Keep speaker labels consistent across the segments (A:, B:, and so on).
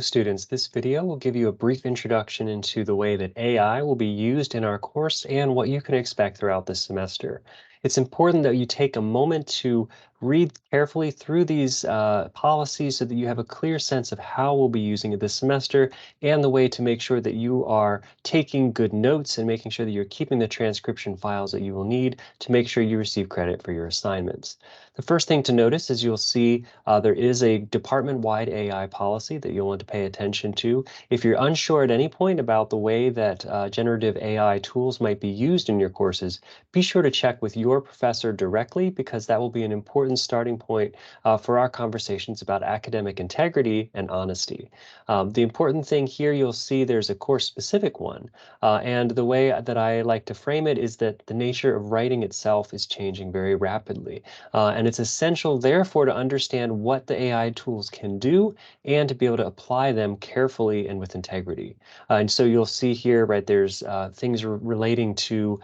A: Students, this video will give you a brief introduction into the way that AI will be used in our course and what you can expect throughout this semester. It's important that you take a moment to read carefully through these policies so that you have a clear sense of how we'll be using it this semester and the way to make sure that you are taking good notes and making sure that you're keeping the transcription files that you will need to make sure you receive credit for your assignments. The first thing to notice is you'll see there is a department-wide AI policy that you'll want to pay attention to. If you're unsure at any point about the way that generative AI tools might be used in your courses, be sure to check with your professor directly because that will be an important starting point for our conversations about academic integrity and honesty. The important thing here, you'll see there's a course-specific one, and the way that I like to frame it is that the nature of writing itself is changing very rapidly. And it's essential, therefore, to understand what the AI tools can do and to be able to apply them carefully and with integrity. And so you'll see here, right, there's things relating to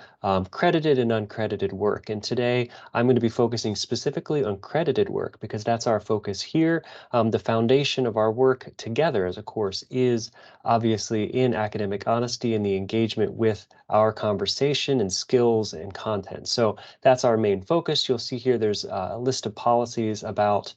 A: credited and uncredited work. And today I'm going to be focusing specifically on credited work because that's our focus here. The foundation of our work together as a course is obviously in academic honesty and the engagement with our conversation and skills and content. So that's our main focus. You'll see here there's a list of policies about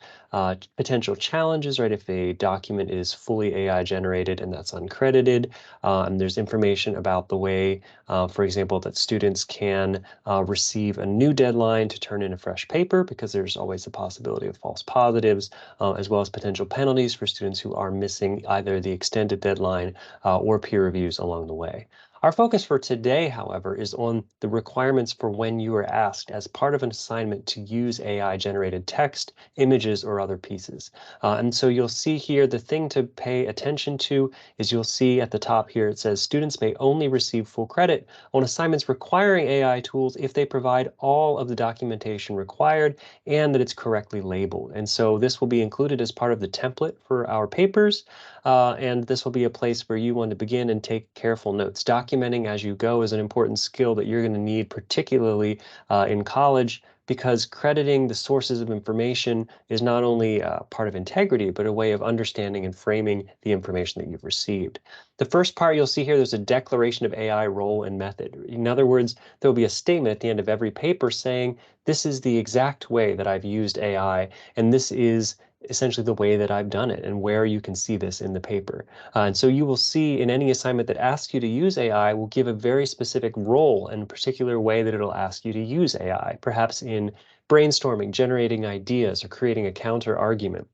A: potential challenges, right? If a document is fully AI generated and that's uncredited, and there's information about the way, for example, that students can receive a new deadline to turn in a fresh paper because there's always the possibility of false positives, as well as potential penalties for students who are missing either the extended deadline or peer reviews along the way. Our focus for today, however, is on the requirements for when you are asked as part of an assignment to use AI-generated text, images, or other pieces. And so you'll see here the thing to pay attention to is you'll see at the top here it says students may only receive full credit on assignments requiring AI tools if they provide all of the documentation required and that it's correctly labeled. And so this will be included as part of the template for our papers. And this will be a place where you want to begin and take careful notes. Documenting as you go is an important skill that you're going to need, particularly in college, because crediting the sources of information is not only part of integrity, but a way of understanding and framing the information that you've received. The first part you'll see here, there's a declaration of AI role and method. In other words, there'll be a statement at the end of every paper saying, this is the exact way that I've used AI, and this is essentially the way that I've done it and where you can see this in the paper. And so you will see in any assignment that asks you to use AI will give a very specific role and particular way that it'll ask you to use AI, perhaps in brainstorming, generating ideas, or creating a counter argument.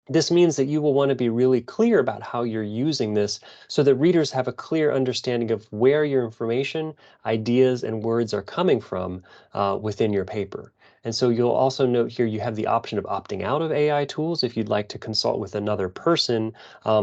A: This means that you will want to be really clear about how you're using this so that readers have a clear understanding of where your information, ideas, and words are coming from within your paper. And so you'll also note here you have the option of opting out of AI tools if you'd like to consult with another person,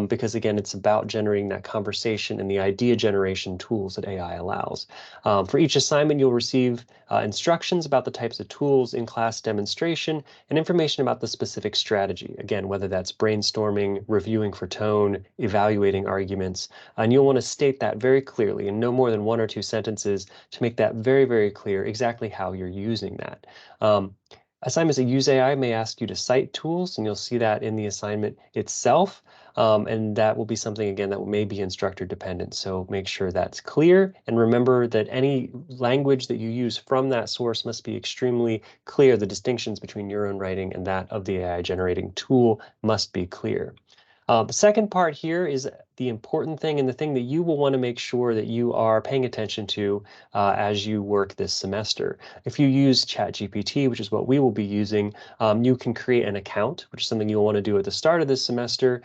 A: because again, it's about generating that conversation and the idea generation tools that AI allows. For each assignment, you'll receive instructions about the types of tools in class demonstration and information about the specific strategy. Again, whether that's brainstorming, reviewing for tone, evaluating arguments, and you'll want to state that very clearly in no more than 1 or 2 sentences to make that very, very clear exactly how you're using that. Um, Assignments that use AI may ask you to cite tools, and you'll see that in the assignment itself. And that will be something, again, that may be instructor dependent. So make sure that's clear. And remember that any language that you use from that source must be extremely clear. The distinctions between your own writing and that of the AI generating tool must be clear. The second part here is the important thing and the thing that you will want to make sure that you are paying attention to as you work this semester. If you use ChatGPT, which is what we will be using, you can create an account, which is something you'll want to do at the start of this semester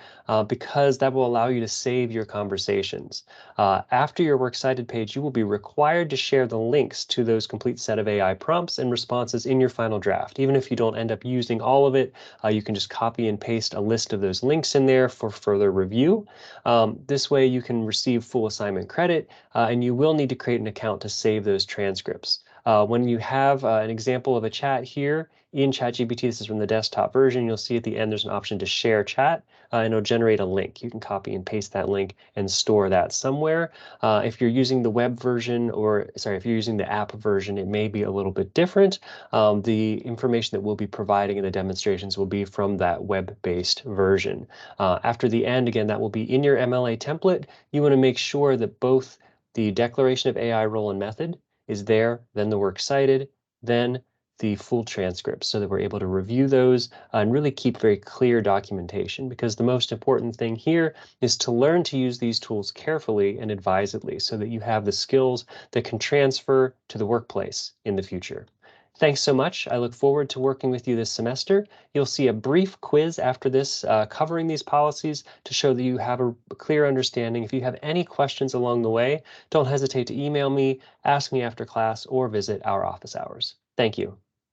A: because that will allow you to save your conversations. After your Works Cited page, you will be required to share the links to those complete set of AI prompts and responses in your final draft. Even if you don't end up using all of it, you can just copy and paste a list of those links in there for further review. This way you can receive full assignment credit, and you will need to create an account to save those transcripts. When you have an example of a chat here in ChatGPT, this is from the desktop version, you'll see at the end there's an option to share chat, and it'll generate a link. You can copy and paste that link and store that somewhere. If you're using the web version, or sorry, if you're using the app version, it may be a little bit different. The information that we'll be providing in the demonstrations will be from that web-based version. After the end, again, that will be in your MLA template. You want to make sure that both the declaration of AI role and method is there, then the works cited, then the full transcripts so that we're able to review those and really keep very clear documentation, because the most important thing here is to learn to use these tools carefully and advisedly so that you have the skills that can transfer to the workplace in the future. Thanks so much. I look forward to working with you this semester. You'll see a brief quiz after this covering these policies to show that you have a clear understanding. If you have any questions along the way, don't hesitate to email me, ask me after class, or visit our office hours. Thank you.